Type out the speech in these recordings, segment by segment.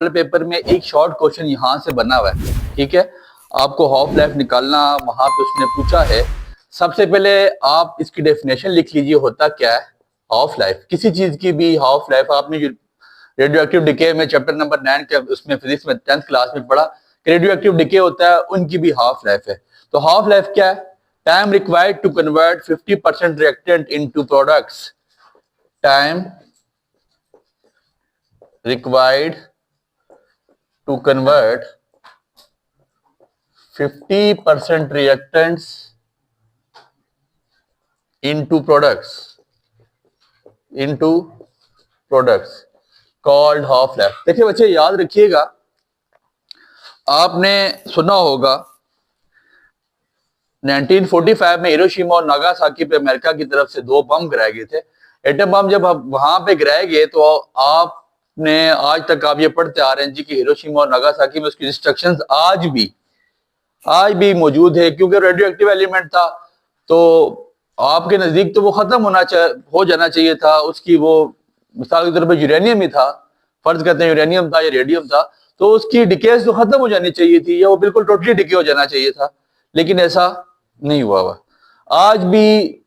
Paper में एक short question यहाँ से बना हुआ है, ठीक है। आपको हाफ लाइफ निकालना वहां पे उसने पूछा है। सबसे पहले आप इसकी डेफिनेशन लिख लीजिए, होता क्या है हाफ लाइफ। किसी चीज की भी हाफ लाइफ आपने रेडियो एक्टिव डिके में चैप्टर नंबर 9 के उसमें फिजिक्स में 10th क्लास में पढ़ा कि रेडियो एक्टिव डिके होता है, उनकी भी हाफ लाइफ है। तो हाफ लाइफ क्या है? Time required to convert 50% reactant into products. टाइम required to convert 50% reactants into products called half life। देखिए बच्चे याद रखिएगा, आपने सुना होगा 1945 में हिरोशिमा और नागासाकी पे अमेरिका की तरफ से 2 बम गिराए गए थे। एटम बम जब वहां पे गिराए गए तो आपने आज तक आप ये पढ़ते आ रहे हैं जी कि हिरोशिमा और नागासाकी में उसकी इंस्ट्रक्शंस आज भी मौजूद है, क्योंकि रेडियो एक्टिव एलिमेंट था तो आपके नजदीक तो वो खत्म हो जाना चाहिए था। उसकी वो मिसाल के तौर पर यूरेनियम ही था, फर्ज करते हैं यूरेनियम था या रेडियम था, तो उसकी डिकेज तो खत्म हो जानी चाहिए थी या वो बिल्कुल टोटली डिके हो जाना चाहिए था, लेकिन ऐसा नहीं हुआ। आज भी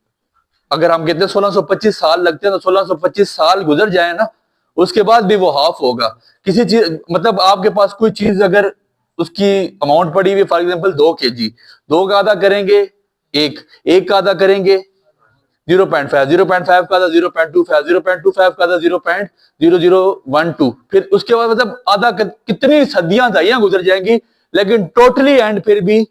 अगर हम कहते हैं 1625 साल लगते हैं तो 1625 साल गुजर जाए ना, उसके बाद भी वो हाफ होगा। किसी चीज मतलब आपके पास कोई चीज अगर उसकी अमाउंट पड़ी हुई, फॉर एग्जांपल 2 kg, 2 का आधा करेंगे एक का आधा करेंगे 0.5, 0.5 का आधा 0.25, 0.25 का आधा 0.0012, फिर उसके बाद मतलब आधा कितनी सदियां दहाइयां गुजर जाएंगी, लेकिन टोटली एंड फिर भी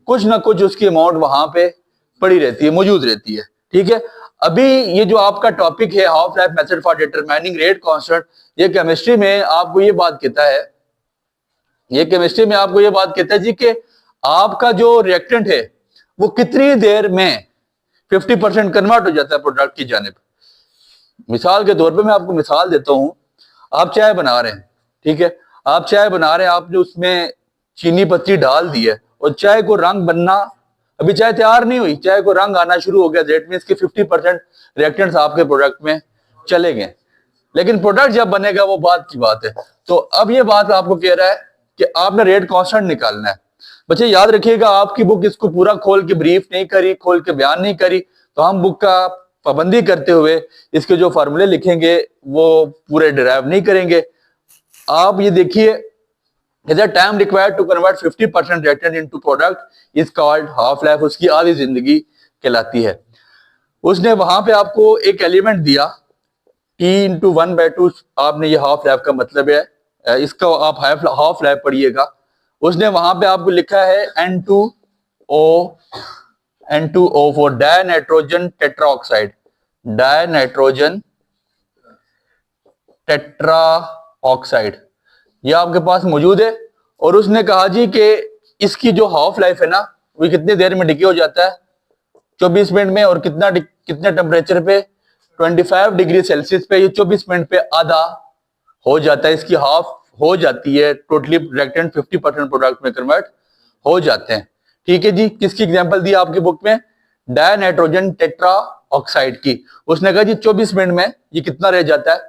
कुछ ना कुछ उसकी अमाउंट वहां पे पड़ी रहती है, मौजूद रहती है, ठीक है। अभी ये जो आपका टॉपिक है half life method for determining rate constant, ये केमिस्ट्री में आपको ये बात कहता है, जी कि आपका जो रिएक्टेंट है वो कितनी देर में 50% कन्वर्ट हो जाता है प्रोडक्ट की जानिब। मिसाल के तौर पे मैं आपको मिसाल देता हूं, आप चाय बना रहे हैं, ठीक है, आप चाय बना रहे हैं, आपने उसमें चीनी पत्ती डाल दी है और चाय को रंग बनना, अभी चाय तैयार नहीं हुई, चाय को रंग आना शुरू हो गया, दैट मींस कि 50% रिएक्टेंट्स आपके प्रोडक्ट में चले गए, लेकिन प्रोडक्ट जब बनेगा वो बात की बात है। तो अब ये बात आपको कह रहा है कि आपने रेट कांस्टेंट निकालना है। बच्चे याद रखिएगा, आपकी बुक इसको पूरा खोल के ब्रीफ नहीं करी, खोल के बयान नहीं करी, तो हम बुक का पाबंदी करते हुए इसके जो फार्मूले लिखेंगे वो पूरे डिराइव नहीं करेंगे। आप ये देखिए, the time required to convert 50% reactant into product is called half life, उसकी आधी जिंदगी कहलाती है। उसने वहां पे आपको एक एलिमेंट दिया T इंटू 1/2, आपने ये हाफ लाइफ का मतलब है, इसका आप हाफ लाइफ पढ़िएगा। उसने वहां पे आपको लिखा है N2O for dinitrogen tetroxide, dinitrogen tetroxide, ये आपके पास मौजूद है। और उसने कहा जी कि इसकी जो हाफ लाइफ है ना, वो कितनी देर में डिके हो जाता है? 24 मिनट में। और कितने टेम्परेचर पे? 25 डिग्री सेल्सियस पे ये 24 मिनट पे आधा हो जाता है, इसकी हाफ हो जाती है, टोटली रिएक्टेंट 50% प्रोडक्ट में कन्वर्ट हो जाते हैं, ठीक है जी। किसकी एग्जांपल दी आपकी बुक में? डायनाइट्रोजन टेट्राऑक्साइड की। उसने कहा जी 24 मिनट में ये कितना रह जाता है?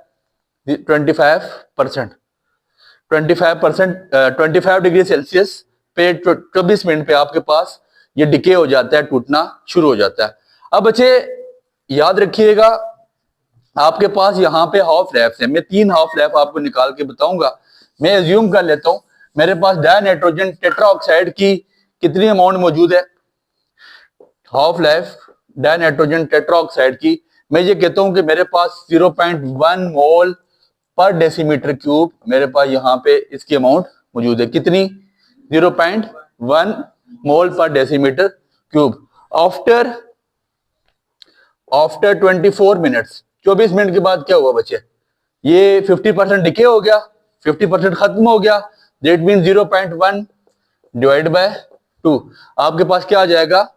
25%, 25 डिग्री सेल्सियस पे 24 मिनट पे आपके पास ये डिके हो जाता है, टूटना शुरू हो जाता है। अब बच्चे याद रखिएगा, आपके पास यहाँ पे हाफ लाइफ है, मैं 3 हाफ लाइफ आपको निकाल के बताऊंगा। मैं एज्यूम कर लेता हूं मेरे पास डायनाइट्रोजन टेट्राऑक्साइड की कितनी अमाउंट मौजूद है, हाफ लाइफ डायनाइट्रोजन टेट्राऑक्साइड की। मैं ये कहता हूं कि मेरे पास 0.1 मोल पर डेसीमीटर क्यूब मेरे पास यहाँ पे इसकी अमाउंट मौजूद है। कितनी? 0.1 मोल पर decimetre cube. After 24 minutes, 24 minute के बाद क्या हुआ बच्चे? ये 50% डिके हो गया, 50% खत्म हो गया, दैट मीन 0.1 डिवाइड बाय 2, आपके पास क्या आ जाएगा?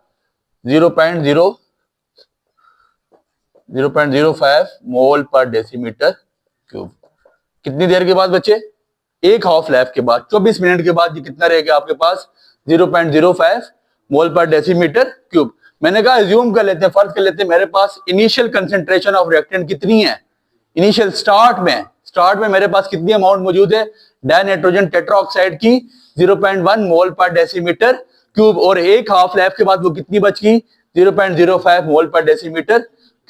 0.05 मोल पर डेसीमीटर क्यूब। कितनी देर के बाद बच्चे? एक हाफ लाइफ के बाद, 24 मिनट के बाद ये कितना रहेगा आपके पास? 0.05 मोल पर डेसीमीटर क्यूब। मैंने कहा एज्यूम कर लेते हैं, फर्ज कर लेते हैं मेरे पास इनिशियल कंसेंट्रेशन ऑफ रिएक्टेंट कितनी है, इनिशियल स्टार्ट स्टार्ट में मेरे पास कितनी अमाउंट मौजूद है, डाइनाइट्रोजन टेट्राऑक्साइड की 0.1 मोल पर डेसीमीटर क्यूब, और एक हाफ लाइफ के बाद वो कितनी बच गई, 0.05 मोल पर डेसीमीटर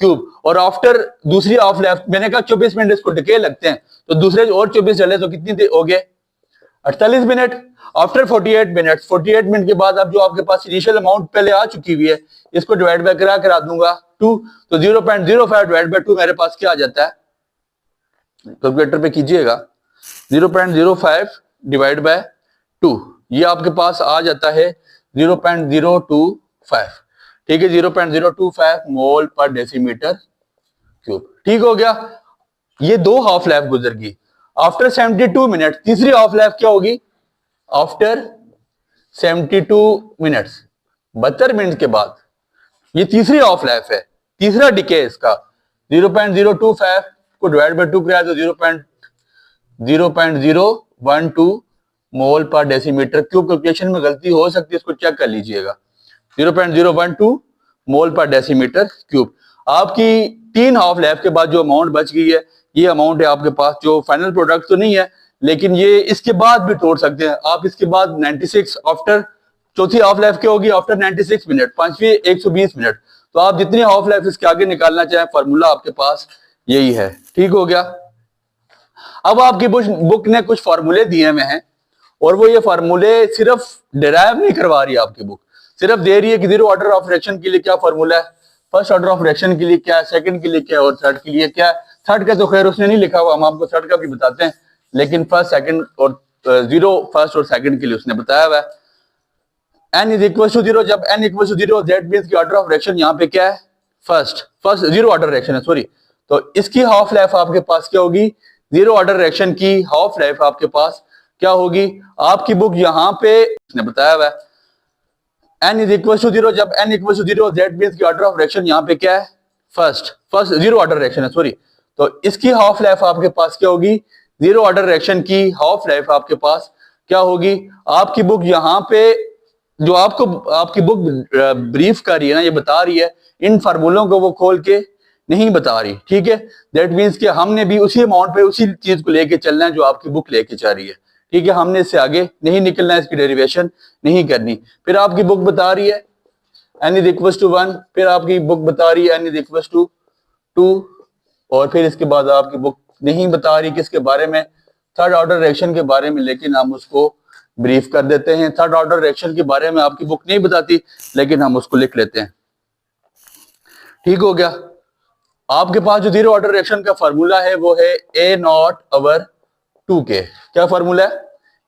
क्यूब। और आफ्टर दूसरी हाफ लाइफ मैंने कहा 24 मिनट इसको डिके लगते हैं, तो दूसरे और 24 चले तो कितनी हो गए, 48 मिनट। आफ्टर 48 मिनट के बाद अब जो आपके पास इनिशियल अमाउंट पहले आ चुकी हुई है, इसको डिवाइड बाय करा दूंगा 2, तो 0.05 डिवाइड बाय 2 मेरे पास क्या आ जाता है, कैलकुलेटर पे कीजिएगा, 0.05 डिवाइड बाय 2, ये आपके पास आ जाता है 0.025। ठीक है, 0.025 मोल पर डेसीमीटर क्यूब। ठीक हो गया, ये दो हाफ लाइफ गुजर गई। आफ्टर 72 मिनट तीसरी हाफ लाइफ क्या होगी, आफ्टर 72 मिनट्स 72 मिनट के बाद ये तीसरी हाफ लाइफ है, तीसरा डिके इसका 0.025 को डिवाइड बाय 2 कराया तो 0.012 मोल पर डेसीमीटर क्यूब। कैलकुलेशन में गलती हो सकती है, इसको चेक कर लीजिएगा, 0.012 मोल पर डेसीमीटर क्यूब। आपकी 3 हाफ लाइफ के बाद जो अमाउंट बच गई है, ये अमाउंट है आपके पास, जो फाइनल प्रोडक्ट तो नहीं है लेकिन ये इसके बाद भी तोड़ सकते हैं आप। इसके बाद 96 आफ्टर चौथी हाफ लाइफ क्या होगी, आफ्टर 96 मिनट, पांचवी 120 मिनट। तो आप जितनी हाफ लाइफ इसके आगे निकालना चाहें, फार्मूला आपके पास यही है। ठीक हो गया। अब आपकी बुक ने कुछ फार्मूले दिए हुए हैं और वो ये फार्मूले सिर्फ डिराइव नहीं करवा रही आपकी बुक, सिर्फ दे रही है कि जीरो ऑर्डर ऑफ रिएक्शन के लिए क्या फार्मूला है, फर्स्ट ऑर्डर ऑफ रिएक्शन के लिए क्या है, सेकंड के लिए क्या है और थर्ड के लिए क्या है। थर्ड का तो खैर उसने नहीं लिखा हुआ, हम आपको थर्ड का भी बताते हैं, लेकिन फर्स्ट सेकंड और जीरो फर्स्ट और सेकंड के लिए उसने बताया हुआ है। n is equal to zero, जब n equal to zero that means की ऑर्डर ऑफ रिएक्शन यहाँ पे क्या है, फर्स्ट जीरो ऑर्डर रिएक्शन है, सॉरी। तो इसकी हाफ लाइफ आपके पास क्या होगी, जीरो ऑर्डर रिएक्शन की हाफ लाइफ आपके पास क्या होगी, आपकी बुक यहाँ पे उसने बताया हुआ है n is equal to zero, जब n equal to zero that means की ऑर्डर ऑफ रिएक्शन यहाँ पे क्या है, फर्स्ट जीरो ऑर्डर रिएक्शन है, सॉरी। तो इसकी हाफ लाइफ आपके पास क्या होगी, जीरो ऑर्डर रिएक्शन की हाफ लाइफ आपके पास क्या होगी। आपकी बुक यहाँ पे जो आपको आपकी बुक ब्रीफ कर रही है ना, ये बता रही है, इन फार्मूलों को वो खोल के नहीं बता रही। ठीक है, दैट मींस कि हमने भी उसी अमाउंट पे उसी चीज को लेके चलना है जो आपकी बुक लेके चल रही है। ठीक है, हमने इससे आगे नहीं निकलना है, इसकी डेरिवेशन नहीं करनी। फिर आपकी बुक बता रही है n इज इक्वल टू 1, फिर आपकी बुक बता रही है n इज इक्वल टू 2, और फिर इसके बाद आपकी बुक नहीं बता रही किसके बारे में, थर्ड ऑर्डर रिएक्शन के बारे में, लेकिन हम उसको ब्रीफ कर देते हैं। थर्ड ऑर्डर रिएक्शन के बारे में आपकी बुक नहीं बताती लेकिन हम उसको लिख लेते हैं। ठीक हो गया। आपके पास जो जीरो ऑर्डर रिएक्शन का फार्मूला है वो है A नॉट ओवर 2K। क्या फार्मूला है,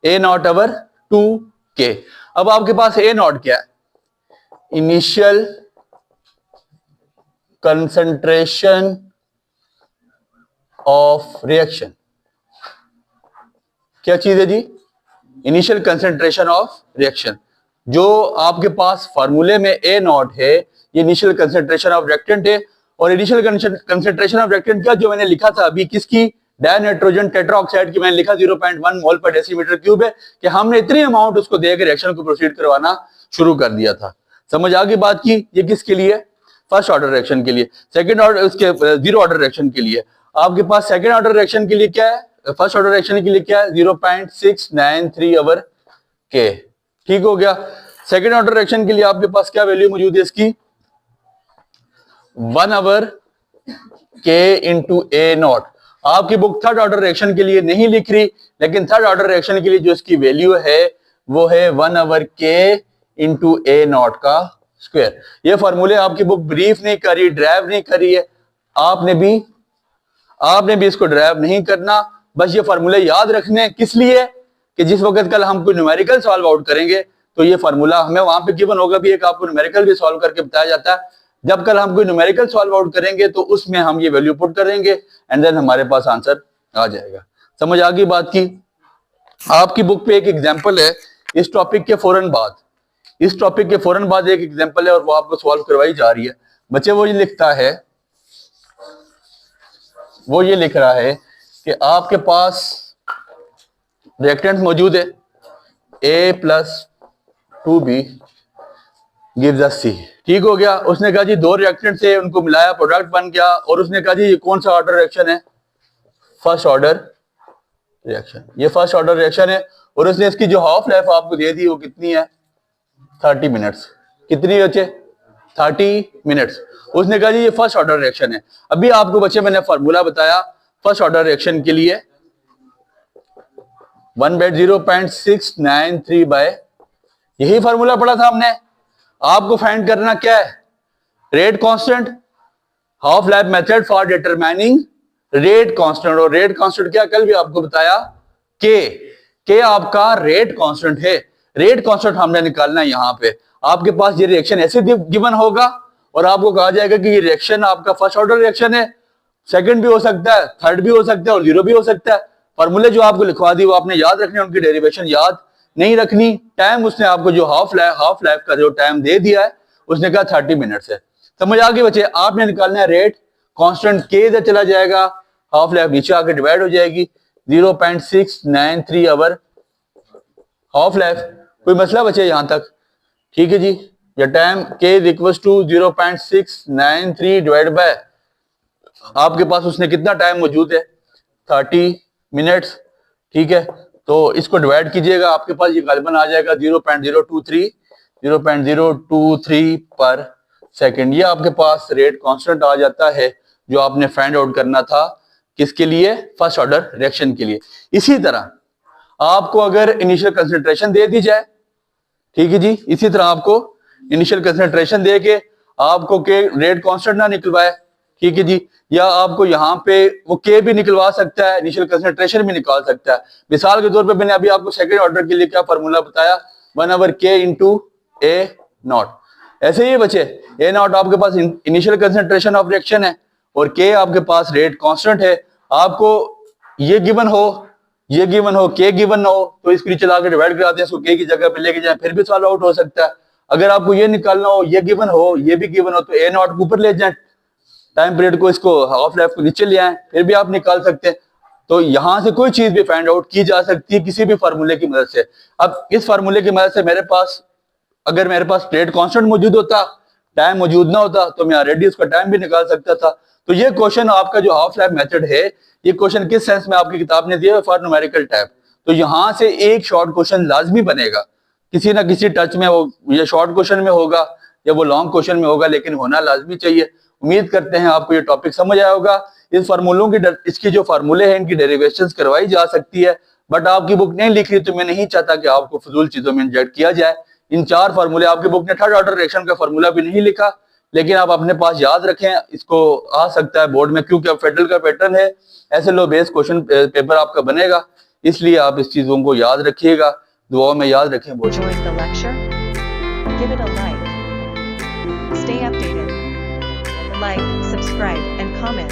A नॉट ओवर 2K। अब आपके पास A नॉट क्या है, इनिशियल कंसंट्रेशन ऑफ रिएक्शन। क्या चीज है जी, इनिशियल कंसंट्रेशन ऑफ रिएक्शन। जो आपके पास फार्मूले में A नॉट है, ये इनिशियल कंसंट्रेशन ऑफ रिएक्टेंट है। और इनिशियल कंसंट्रेशन ऑफ रिएक्टेंट क्या, जो मैंने लिखा था अभी, किसकी, डाइनाइट्रोजन टेट्राऑक्साइड की, मैंने लिखा 0.1 मोल पर डेसीमीटर क्यूब है, कि हमने इतनी अमाउंट उसको देकर रिएक्शन को प्रोसीड करवाना शुरू कर दिया था। समझ आ गई बात की, ये किसके लिए, फर्स्ट ऑर्डर रिएक्शन के लिए। सेकंड ऑर्डर उसके जीरो ऑर्डर रिएक्शन के लिए आपके पास सेकंड ऑर्डर रिएक्शन के लिए क्या है, फर्स्ट ऑर्डर रिएक्शन के लिए क्या है, 0.693 ओवर K। ठीक हो गया। सेकंड ऑर्डर रिएक्शन के लिए आपके पास क्या वैल्यू मौजूद है इसकी, 1 over K into A not. आपकी बुक थर्ड ऑर्डर रिएक्शन के लिए नहीं लिख रही, लेकिन थर्ड ऑर्डर रिएक्शन के लिए जो इसकी वैल्यू है वो है 1 over K into A not का स्क्वायर। ये फॉर्मूले आपकी बुक ब्रीफ नहीं करी, ड्राइव नहीं करी है, आपने भी इसको ड्राइव नहीं करना। बस ये फार्मूले याद रखने, किस लिए कि जिस वक्त कल हम कोई न्यूमेरिकल सॉल्व आउट करेंगे तो ये फार्मूला हमें वहां पे गिवन होगा भी, एक आपको न्यूमेरिकल भी सॉल्व करके बताया जाता है। जब कल हम कोई न्यूमेरिकल सॉल्व आउट करेंगे तो उसमें हम ये वैल्यू पुट करेंगे एंड देन हमारे पास आंसर आ जाएगा। समझ आ गई बात की। आपकी बुक पे एक एग्जाम्पल है इस टॉपिक के फौरन बाद, इस टॉपिक के फौरन बाद एक एग्जाम्पल है और वो आपको सॉल्व करवाई जा रही है। बच्चे वो ये लिखता है, वो ये लिख रहा है कि आपके पास रिएक्टेंट मौजूद है A plus 2B gives us C। ठीक हो गया। उसने कहा जी दो रिएक्टेंट से उनको मिलाया, प्रोडक्ट बन गया, और उसने कहा जी ये कौन सा ऑर्डर रिएक्शन है, फर्स्ट ऑर्डर रिएक्शन, ये फर्स्ट ऑर्डर रिएक्शन है और उसने इसकी जो हाफ लाइफ आपको दे दी वो कितनी है 30 मिनट्स। कितनी बचे 30 मिनट्स। उसने कहा जी ये फर्स्ट ऑर्डर रिएक्शन है। अभी आपको बच्चे मैंने फार्मूला बताया फर्स्ट ऑर्डर रिएक्शन के लिए 1/0.693 बाय, यही फार्मूला पढ़ा था हमने। आपको फाइंड करना क्या है rate constant, half life method for determining rate constant. और रेट कांस्टेंट क्या कल भी आपको बताया के आपका रेट कांस्टेंट है। रेट कांस्टेंट हमने निकालना है। यहां पे आपके पास ये रिएक्शन ऐसे गिवन होगा और आपको कहा जाएगा कि ये रिएक्शन आपका फर्स्ट ऑर्डर रिएक्शन है, सेकंड भी हो सकता है, थर्ड भी हो सकता है और जीरो भी हो सकता है। फॉर्मूले जो आपको लिखवा दी वो आपने याद रखने, उनकी डेरिवेशन याद नहीं रखनी। टाइम उसने आपको जो हाफ लाइफ का जो टाइम दे दिया है उसने कहा 30 मिनट्स है। समझ आ गई बच्चे। आपने निकालना है रेट कांस्टेंट के इधर चला जाएगा, हाफ लाइफ नीचे आके डिवाइड हो जाएगी 0.693 आवर हाफ लाइफ। कोई मसला बचे यहां तक? ठीक है जी। ये टाइम के is equal to 0.693 divide by आपके पास उसने कितना टाइम मौजूद है 30 मिनट्स। ठीक है, तो इसको डिवाइड कीजिएगा, आपके पास ये गालिबन आ जाएगा 0.023 पर सेकंड। ये आपके पास रेट कांस्टेंट आ जाता है जो आपने फाइंड आउट करना था किसके लिए, फर्स्ट ऑर्डर रिएक्शन के लिए। इसी तरह आपको अगर इनिशियल कंसंट्रेशन दे दी जाए, ठीक है जी, इसी तरह आपको इनिशियल कंसंट्रेशन दे के आपको के रेट कांस्टेंट ना निकलवाए, ठीक है जी, या आपको यहाँ पे वो के भी निकलवा सकता है, इनिशियल कंसंट्रेशन भी निकाल सकता है। मिसाल के तौर पे मैंने अभी आपको सेकंड ऑर्डर के लिए क्या फार्मूला बताया 1/k इंटू ए नॉट। ऐसे ही बचे ए नॉट आपके पास इनिशियल कंसंट्रेशन ऑफ रिएक्शन है और के आपके पास रेट कांस्टेंट है। आपको ये गिवन हो के गिवन ना हो तो इसके लिए चला के डिवाइड कराते हैं, इसको के की जगह पे लेके जाए फिर भी सॉल्व आउट हो सकता है। अगर आपको ये निकालना हो ये गिवन हो ये भी गिवन हो तो ए नॉट को ऊपर ले जाए, टाइम पीरियड को इसको हाफ लाइफ को नीचे ले आए फिर भी आप निकाल सकते हैं। तो यहां से कोई चीज भी फाइंड आउट की जा सकती है किसी भी फार्मूले की मदद से। अब इस फार्मूले की मदद से अगर मेरे पास रेट कांस्टेंट मौजूद होता, टाइम मौजूद ना होता तो मैं ऑलरेडी उसका टाइम भी निकाल सकता था। तो ये क्वेश्चन आपका जो हाफ लाइफ मेथड है, ये क्वेश्चन किस सेंस में आपकी किताब ने दिया है फॉर न्यूमेरिकल टाइप। तो यहां से एक शॉर्ट क्वेश्चन लाजमी बनेगा, किसी ना किसी टच में, वो ये शॉर्ट क्वेश्चन में होगा या वो लॉन्ग क्वेश्चन में होगा, लेकिन होना लाजमी चाहिए। उम्मीद करते हैं आपको ये टॉपिक समझ आया होगा। इस फार्मूलों की इसकी जो फार्मूले हैं इनकी डेरिवेशंस करवाई जा सकती है, बट आपकी बुक नहीं लिख रही तो मैं नहीं चाहता कि आपको फजूल चीजों में इंजेक्ट किया जाए। इन 4 फार्मूले, आपकी बुक ने थर्ड ऑर्डर रिएक्शन का फार्मूला भी नहीं लिखा, लेकिन आप अपने पास याद रखें, इसको आ सकता है बोर्ड में, क्योंकि अब फेडरल का पैटर्न है, ऐसे लो बेस क्वेश्चन पेपर आपका बनेगा, इसलिए आप इस चीजों को याद रखिएगा, दुआ में याद रखें। बहुत Stay updated. Like, subscribe, and comment.